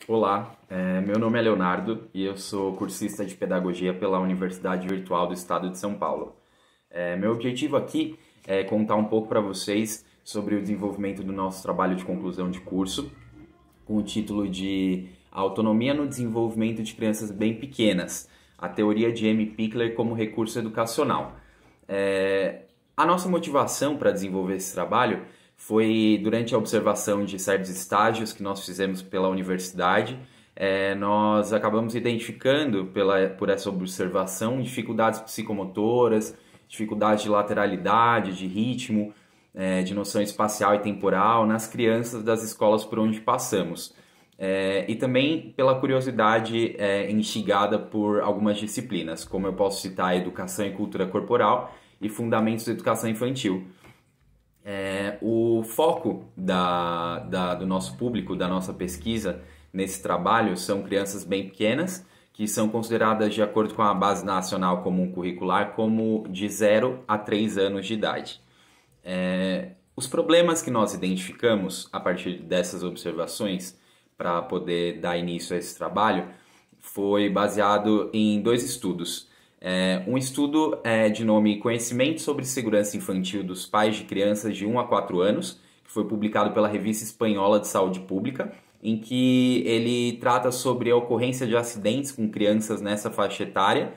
Olá, meu nome é Leonardo e eu sou cursista de Pedagogia pela Universidade Virtual do Estado de São Paulo. Meu objetivo aqui é contar um pouco para vocês sobre o desenvolvimento do nosso trabalho de conclusão de curso, com o título de Autonomia no Desenvolvimento de Crianças Bem Pequenas, a teoria de M. Pickler como recurso educacional. A nossa motivação para desenvolver esse trabalho foi durante a observação de certos estágios que nós fizemos pela universidade. Nós acabamos identificando por essa observação dificuldades psicomotoras, dificuldades de lateralidade, de ritmo, de noção espacial e temporal nas crianças das escolas por onde passamos. E também pela curiosidade instigada por algumas disciplinas, como eu posso citar a Educação e Cultura Corporal e Fundamentos da Educação Infantil. O foco do nosso público, da nossa pesquisa nesse trabalho são crianças bem pequenas, que são consideradas, de acordo com a Base Nacional Comum Curricular, como de 0 a 3 anos de idade. Os problemas que nós identificamos a partir dessas observações para poder dar início a esse trabalho foi baseado em 2 estudos. Um estudo de nome Conhecimento sobre Segurança Infantil dos Pais de Crianças de 1 a 4 anos, que foi publicado pela Revista Espanhola de Saúde Pública, em que ele trata sobre a ocorrência de acidentes com crianças nessa faixa etária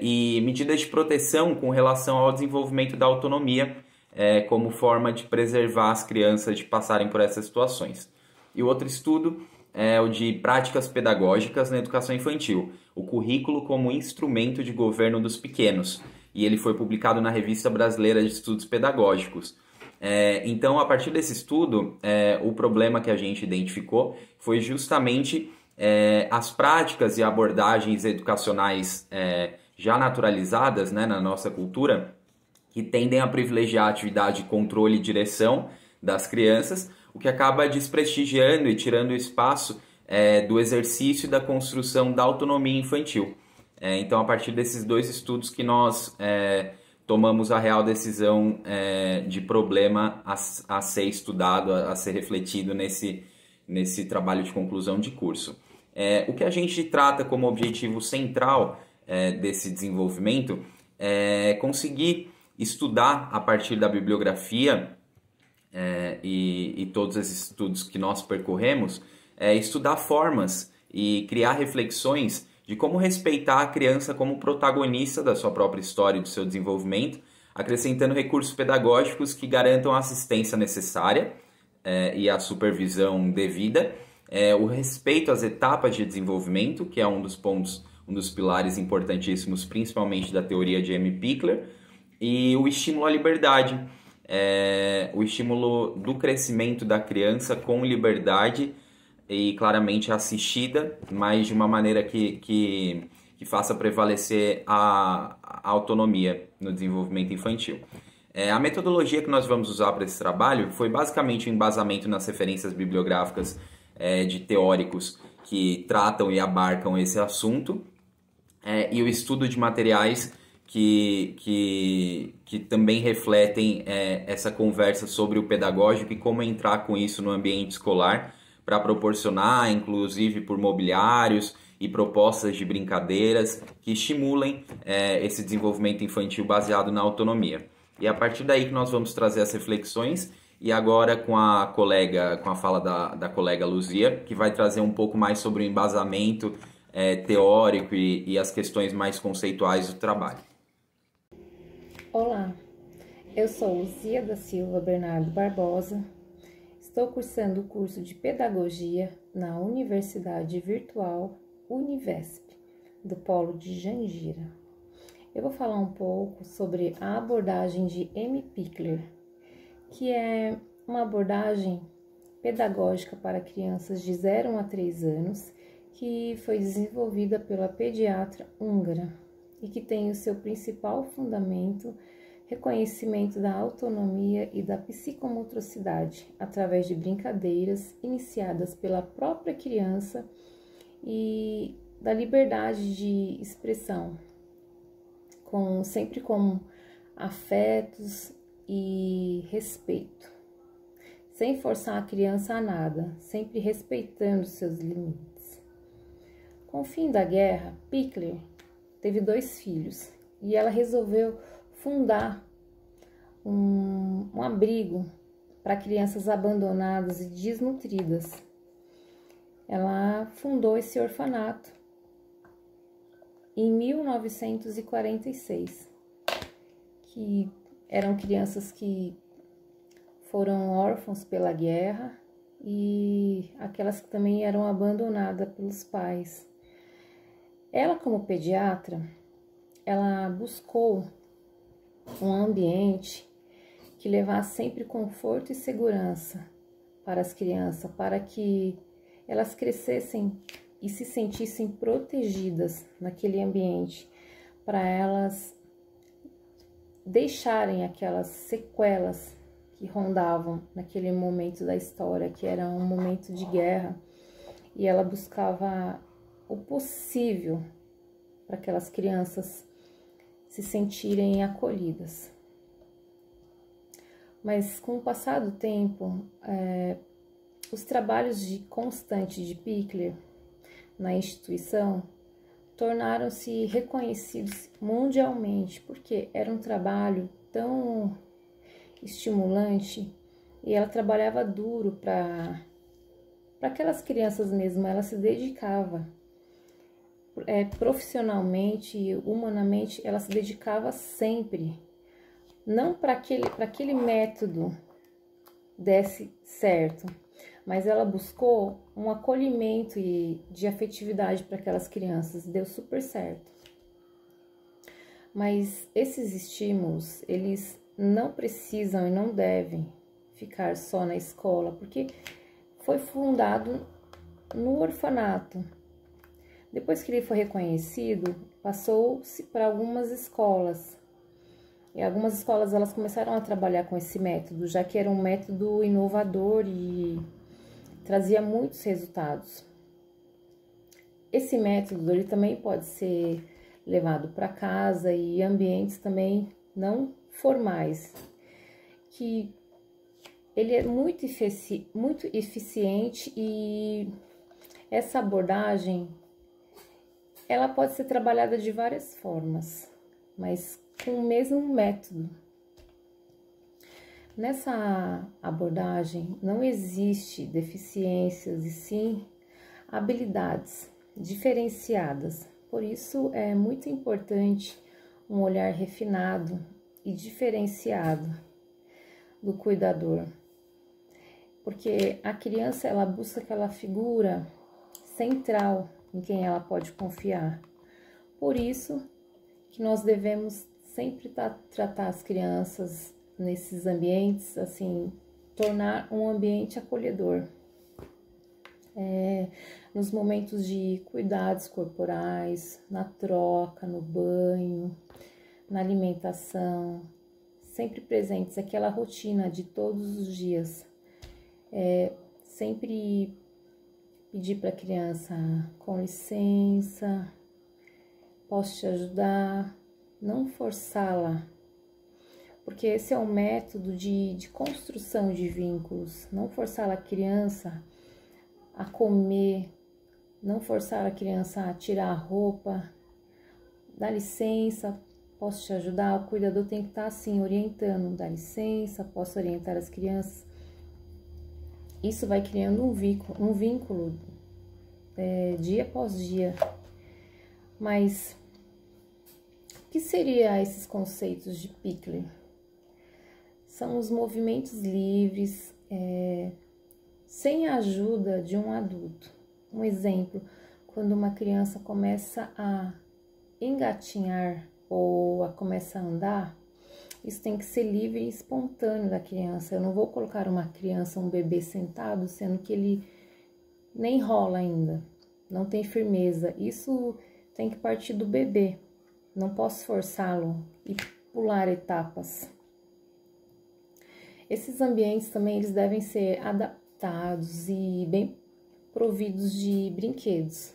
e medidas de proteção com relação ao desenvolvimento da autonomia como forma de preservar as crianças de passarem por essas situações. E o outro estudo é o de práticas pedagógicas na educação infantil, o currículo como instrumento de governo dos pequenos, e ele foi publicado na Revista Brasileira de Estudos Pedagógicos. Então, a partir desse estudo, o problema que a gente identificou foi justamente as práticas e abordagens educacionais já naturalizadas, né, na nossa cultura, que tendem a privilegiar a atividade de controle e direção das crianças, o que acaba desprestigiando e tirando o espaço do exercício e da construção da autonomia infantil. Então, a partir desses 2 estudos que nós tomamos a real decisão de problema a ser estudado, a ser refletido nesse trabalho de conclusão de curso. O que a gente trata como objetivo central desse desenvolvimento é conseguir estudar a partir da bibliografia e todos esses estudos que nós percorremos, estudar formas e criar reflexões de como respeitar a criança como protagonista da sua própria história e do seu desenvolvimento, acrescentando recursos pedagógicos que garantam a assistência necessária e a supervisão devida, o respeito às etapas de desenvolvimento, que é um dos pontos, um dos pilares importantíssimos, principalmente da teoria de M. Pickler, e o estímulo à liberdade, o estímulo do crescimento da criança com liberdade e claramente assistida, mas de uma maneira que faça prevalecer a autonomia no desenvolvimento infantil. A metodologia que nós vamos usar para esse trabalho foi basicamente um embasamento nas referências bibliográficas de teóricos que tratam e abarcam esse assunto e o estudo de materiais que também refletem essa conversa sobre o pedagógico e como entrar com isso no ambiente escolar para proporcionar, inclusive por mobiliários e propostas de brincadeiras que estimulem esse desenvolvimento infantil baseado na autonomia. E é a partir daí que nós vamos trazer as reflexões e agora com a fala da colega Luzia, que vai trazer um pouco mais sobre o embasamento teórico e as questões mais conceituais do trabalho. Olá, eu sou Luzia da Silva Bernardo Barbosa, estou cursando o curso de Pedagogia na Universidade Virtual Univesp, do Polo de Jandira. Eu vou falar um pouco sobre a abordagem de M. Pickler, que é uma abordagem pedagógica para crianças de 0 a 3 anos, que foi desenvolvida pela pediatra húngara e que tem o seu principal fundamento reconhecimento da autonomia e da psicomotricidade através de brincadeiras iniciadas pela própria criança e da liberdade de expressão, sempre com afetos e respeito. sem forçar a criança a nada, sempre respeitando seus limites. Com o fim da guerra, Pickler teve 2 filhos e ela resolveu fundar um abrigo para crianças abandonadas e desnutridas. Ela fundou esse orfanato em 1946, que eram crianças que foram órfãos pela guerra e aquelas que também eram abandonadas pelos pais. Ela, como pediatra, ela buscou um ambiente que levasse sempre conforto e segurança para as crianças, para que elas crescessem e se sentissem protegidas naquele ambiente, para elas deixarem aquelas sequelas que rondavam naquele momento da história, que era um momento de guerra, e ela buscava o possível para aquelas crianças se sentirem acolhidas. Mas com o passar do tempo, os trabalhos constantes de Pickler na instituição tornaram-se reconhecidos mundialmente, porque era um trabalho tão estimulante e ela trabalhava duro para aquelas crianças mesmo, ela se dedicava profissionalmente e humanamente, ela se dedicava sempre, não para aquele método desse certo, mas ela buscou um acolhimento e de afetividade para aquelas crianças, deu super certo. Mas esses estímulos, eles não precisam e não devem ficar só na escola, porque foi fundado no orfanato. Depois que ele foi reconhecido, passou-se para algumas escolas. E algumas escolas elas começaram a trabalhar com esse método, já que era um método inovador e trazia muitos resultados. Esse método ele também pode ser levado para casa e ambientes também não formais, que ele é muito eficiente e essa abordagem ela pode ser trabalhada de várias formas, mas com o mesmo método. Nessa abordagem não existe deficiências e sim habilidades diferenciadas. Por isso é muito importante um olhar refinado e diferenciado do cuidador, porque a criança ela busca aquela figura central em quem ela pode confiar. Por isso que nós devemos sempre tratar as crianças nesses ambientes, assim, tornar um ambiente acolhedor. Nos momentos de cuidados corporais, na troca, no banho, na alimentação, sempre presentes, aquela rotina de todos os dias. Sempre pedir para a criança, com licença, posso te ajudar, não forçá-la, porque esse é um método de construção de vínculos, não forçar a criança a comer, não forçar a criança a tirar a roupa, dá licença, posso te ajudar, o cuidador tem que estar assim, orientando, dá licença, posso orientar as crianças. Isso vai criando um vínculo dia após dia. Mas o que seriam esses conceitos de Pickler? São os movimentos livres, sem a ajuda de um adulto. Um exemplo, quando uma criança começa a engatinhar ou começa a andar, isso tem que ser livre e espontâneo da criança. Eu não vou colocar uma criança, um bebê sentado, sendo que ele nem rola ainda, não tem firmeza. Isso tem que partir do bebê. Não posso forçá-lo e pular etapas. Esses ambientes também eles devem ser adaptados e bem providos de brinquedos.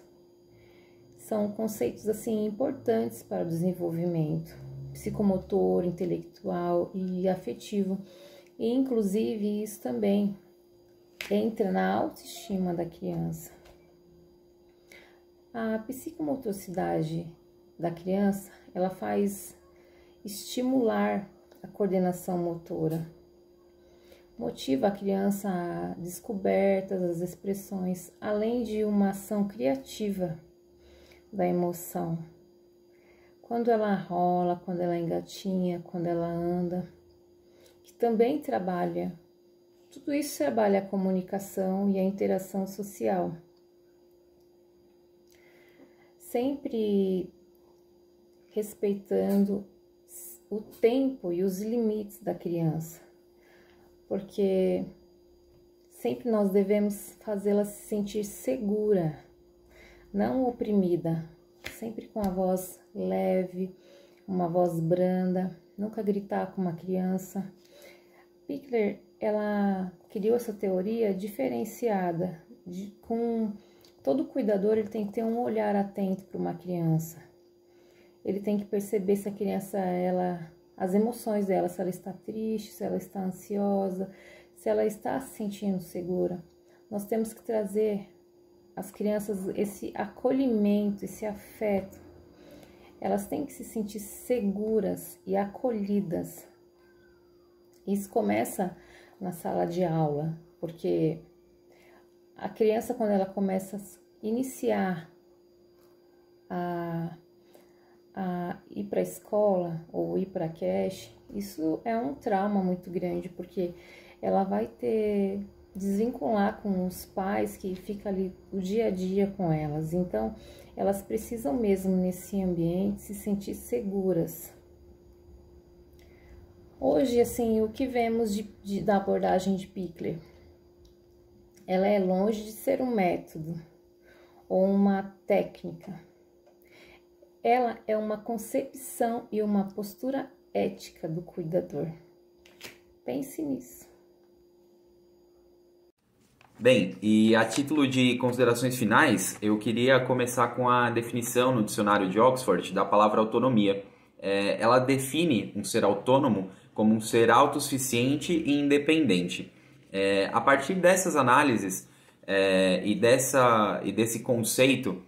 São conceitos assim importantes para o desenvolvimento psicomotor, intelectual e afetivo. E inclusive isso também entra na autoestima da criança. A psicomotricidade da criança, ela faz estimular a coordenação motora. Motiva a criança a descobertas das expressões, além de uma ação criativa da emoção. Quando ela rola, quando ela engatinha, quando ela anda, que também trabalha. Tudo isso trabalha a comunicação e a interação social. Sempre respeitando o tempo e os limites da criança, porque sempre nós devemos fazê-la se sentir segura, não oprimida, sempre com a voz leve, uma voz branda, nunca gritar com uma criança. Pickler, ela criou essa teoria diferenciada, com todo cuidador ele tem que ter um olhar atento para uma criança. Ele tem que perceber se a criança, as emoções dela, se ela está triste, se ela está ansiosa, se ela está se sentindo segura. Nós temos que trazer às crianças esse acolhimento, esse afeto. Elas têm que se sentir seguras e acolhidas. Isso começa na sala de aula, porque a criança, quando ela começa a iniciar a ir para a escola ou ir para a creche, isso é um trauma muito grande, porque ela vai desvincular com os pais que ficam ali o dia a dia com elas. Então, elas precisam mesmo nesse ambiente se sentir seguras. Hoje, assim, o que vemos da abordagem de Pickler? Ela é longe de ser um método ou uma técnica. Ela é uma concepção e uma postura ética do cuidador. Pense nisso. Bem, e a título de considerações finais, eu queria começar com a definição no dicionário de Oxford da palavra autonomia. Ela define um ser autônomo como um ser autossuficiente e independente. A partir dessas análises e desse conceito,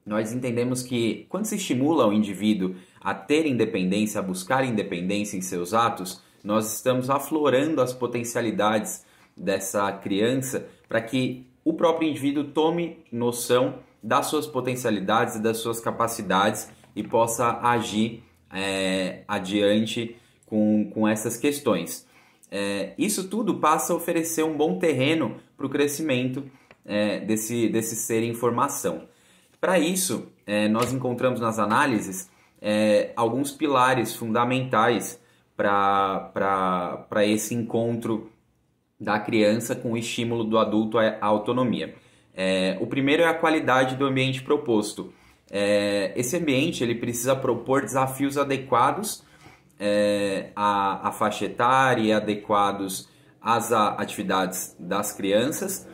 nós entendemos que quando se estimula o indivíduo a ter independência, a buscar independência em seus atos, nós estamos aflorando as potencialidades dessa criança para que o próprio indivíduo tome noção das suas potencialidades e das suas capacidades e possa agir adiante com essas questões. Isso tudo passa a oferecer um bom terreno para o crescimento desse ser em formação. Para isso, nós encontramos nas análises alguns pilares fundamentais para esse encontro da criança com o estímulo do adulto à autonomia. O primeiro é a qualidade do ambiente proposto. Esse ambiente ele precisa propor desafios adequados à faixa etária e adequados às atividades das crianças,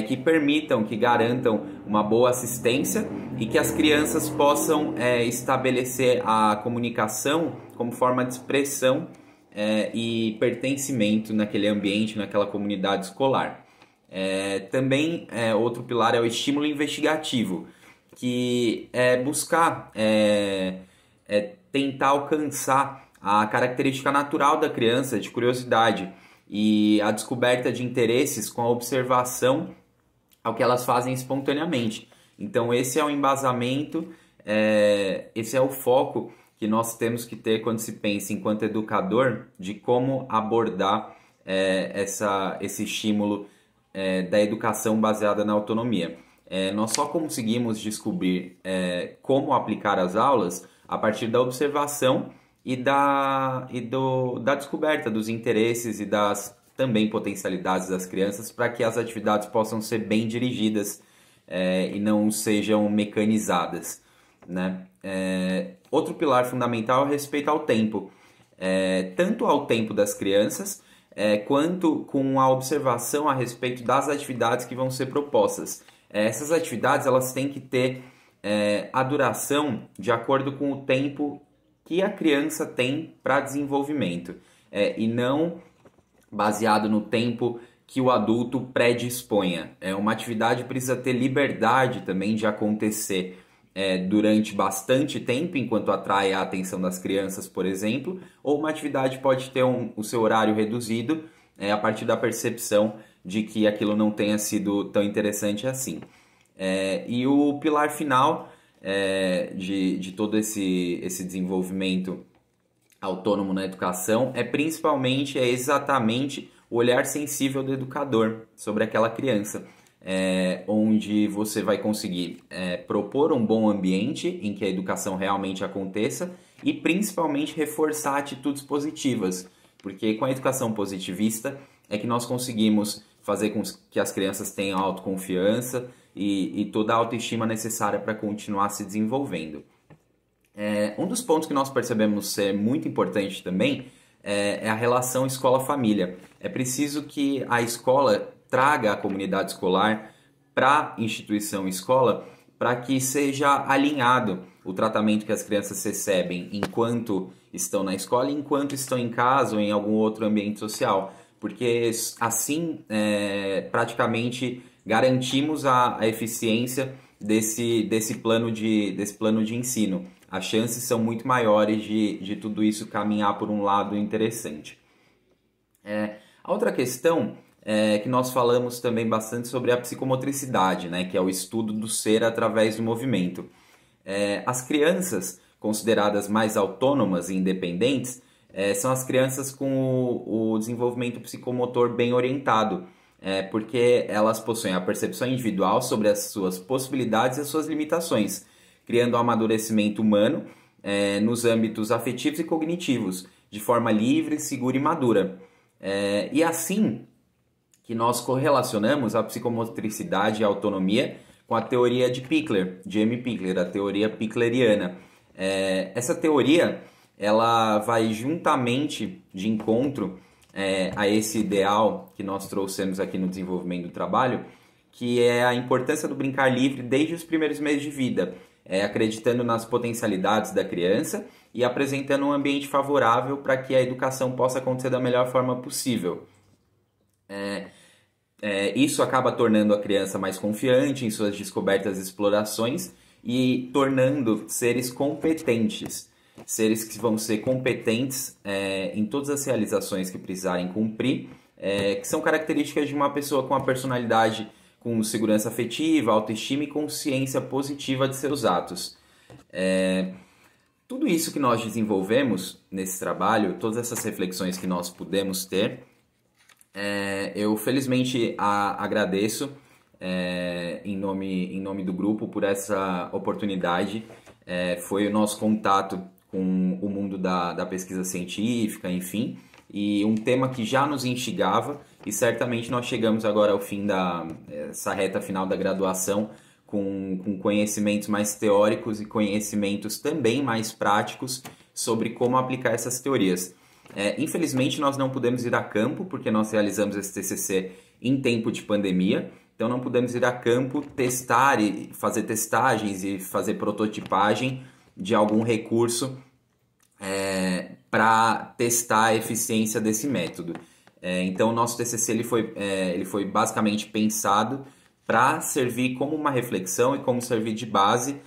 que permitam, que garantam uma boa assistência e que as crianças possam estabelecer a comunicação como forma de expressão e pertencimento naquele ambiente, naquela comunidade escolar. Também outro pilar é o estímulo investigativo, que é buscar tentar alcançar a característica natural da criança de curiosidade e a descoberta de interesses com a observação ao que elas fazem espontaneamente. Então esse é o embasamento, esse é o foco que nós temos que ter quando se pensa enquanto educador de como abordar esse estímulo da educação baseada na autonomia. Nós só conseguimos descobrir como aplicar as aulas a partir da observação e da descoberta dos interesses e das também potencialidades das crianças para que as atividades possam ser bem dirigidas e não sejam mecanizadas, né? Outro pilar fundamental é o respeito ao tempo, tanto ao tempo das crianças quanto com a observação a respeito das atividades que vão ser propostas. Essas atividades elas têm que ter a duração de acordo com o tempo que a criança tem para desenvolvimento e não baseado no tempo que o adulto predisponha. Uma atividade precisa ter liberdade também de acontecer durante bastante tempo, enquanto atrai a atenção das crianças, por exemplo, ou uma atividade pode ter o seu horário reduzido a partir da percepção de que aquilo não tenha sido tão interessante assim. E o pilar final de todo esse desenvolvimento autônomo na educação é exatamente o olhar sensível do educador sobre aquela criança, onde você vai conseguir propor um bom ambiente em que a educação realmente aconteça e principalmente reforçar atitudes positivas, porque com a educação positivista é que nós conseguimos fazer com que as crianças tenham autoconfiança e toda a autoestima necessária para continuar se desenvolvendo. Um dos pontos que nós percebemos ser muito importante também é a relação escola-família. É preciso que a escola traga a comunidade escolar para a instituição escola para que seja alinhado o tratamento que as crianças recebem enquanto estão na escola e enquanto estão em casa ou em algum outro ambiente social, porque assim praticamente garantimos a eficiência desse plano de ensino. As chances são muito maiores de tudo isso caminhar por um lado interessante. A outra questão é que nós falamos também bastante sobre a psicomotricidade, né, que é o estudo do ser através do movimento. As crianças consideradas mais autônomas e independentes são as crianças com o desenvolvimento psicomotor bem orientado, porque elas possuem a percepção individual sobre as suas possibilidades e as suas limitações, criando um amadurecimento humano nos âmbitos afetivos e cognitivos, de forma livre, segura e madura. E assim que nós correlacionamos a psicomotricidade e a autonomia com a teoria de Pickler, de M. Pickler, a teoria pickleriana. Essa teoria ela vai juntamente de encontro a esse ideal que nós trouxemos aqui no desenvolvimento do trabalho, que é a importância do brincar livre desde os primeiros meses de vida, acreditando nas potencialidades da criança e apresentando um ambiente favorável para que a educação possa acontecer da melhor forma possível. Isso acaba tornando a criança mais confiante em suas descobertas e explorações e tornando seres competentes, seres que vão ser competentes em todas as realizações que precisarem cumprir, que são características de uma pessoa com a personalidade com segurança afetiva, autoestima e consciência positiva de seus atos. Tudo isso que nós desenvolvemos nesse trabalho, todas essas reflexões que nós pudemos ter, eu felizmente agradeço em nome do grupo por essa oportunidade. Foi o nosso contato com o mundo da pesquisa científica, enfim, e um tema que já nos instigava, e certamente nós chegamos agora ao fim dessa reta final da graduação com conhecimentos mais teóricos e conhecimentos também mais práticos sobre como aplicar essas teorias. Infelizmente nós não pudemos ir a campo porque nós realizamos esse TCC em tempo de pandemia, então não pudemos ir a campo testar e fazer testagens e fazer prototipagem de algum recurso para testar a eficiência desse método. Então o nosso TCC ele foi basicamente pensado para servir como uma reflexão e como servir de base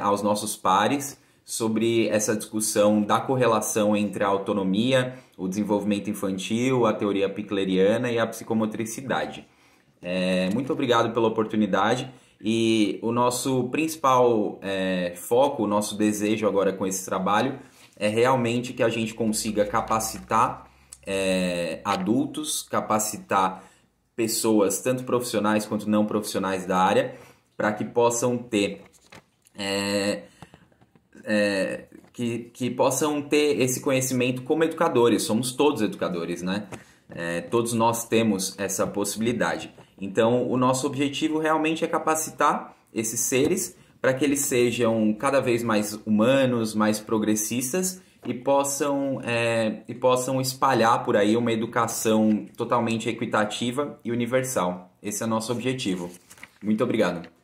aos nossos pares sobre essa discussão da correlação entre a autonomia, o desenvolvimento infantil, a teoria pickleriana e a psicomotricidade. Muito obrigado pela oportunidade e o nosso principal foco, o nosso desejo agora com esse trabalho é realmente que a gente consiga capacitar adultos, capacitar pessoas, tanto profissionais quanto não profissionais da área, para que possam ter que possam ter esse conhecimento como educadores. Somos todos educadores, né? Todos nós temos essa possibilidade. Então, o nosso objetivo realmente é capacitar esses seres para que eles sejam cada vez mais humanos, mais progressistas e possam espalhar por aí uma educação totalmente equitativa e universal. Esse é o nosso objetivo. Muito obrigado.